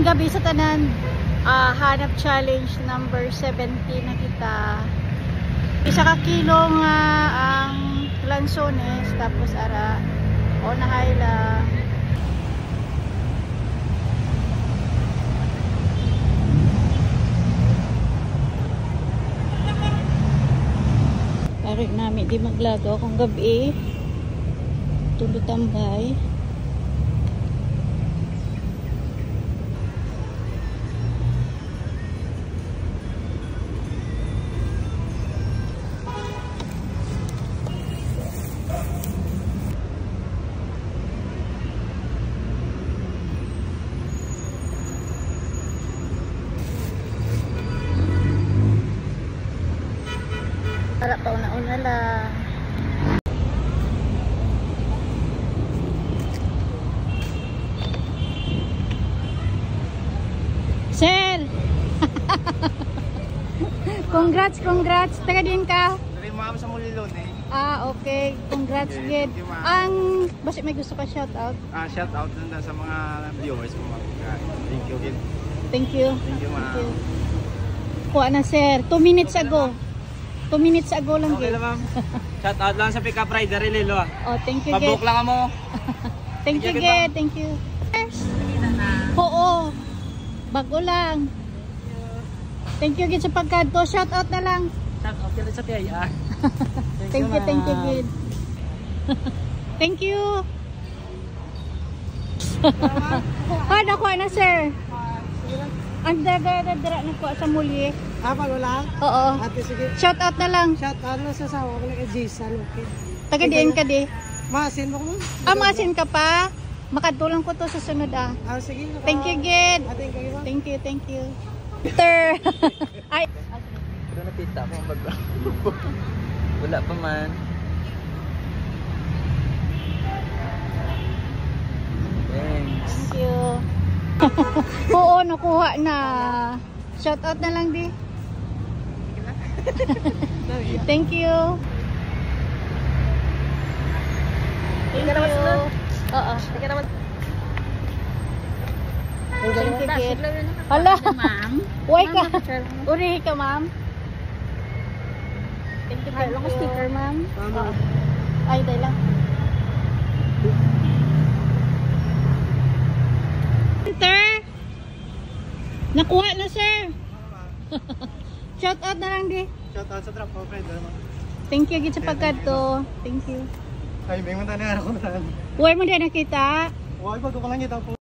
Mayong gabi sa tanan. Hanap challenge number 70 na kita. Isa ka kilo nga ang lansones, tapos ara o nahayla. Tarik namin di maglagaw kung gabi. Tulog tambay. Para pa una-una lang. Sir! Congrats! Taga din ka? Dari mo sa Mulilon eh. Okay. Congrats, Gid. Ang, basta may gusto ka shoutout? Shoutout dun sa mga viewers mo. Thank you, Gid. Thank you. Thank you, ma'am. Kuha na, sir. 2 minutes ago. 2 minutes ago lang, Okay Gid. lang, ma'am. Shoutout lang sa Pickup Rider Lilo. Oh, thank you, Gid. Pabook lang mo. Thank you, Gid. Thank you. Oo. Bago lang. Thank you, Gid, sa pagkanto. Shoutout na lang. Shoutout ka rin sa Tiaya. Thank you, Gid. Thank you. Nakuha na, sir. Ang daga-dara nakuha sa muli. Bago lang? Oo. Ate, sige. Shoutout na lang. Shoutout na sa sawa ko na kay Jason. Okay. Taga-diin ka di. Masin mo ko mo? Masin ka pa. Makatulang ko to sa sunod Sige. Thank you, Gid. Thank you. Sir. Ay. Ito nakita mo ang wala pa man. Thanks. Thank you. Oo, nakuha na. Shoutout na lang di. Thank you. Thank you. Oo. Thank you, Gid. Hala. Ma'am. Uy ka. Uri ka, ma'am. Thank you. Lang sticker, ma'am. Ay, dahil lang. Sir. Nakuha na, sir. Shout out na lang di. Shoutout sa Trap Friend. Thank you, Gid, sa pagkanto. Thank you. Ay, may mga tanong ako na. Uy mo din nakita. Uy, bago ko lang kita po.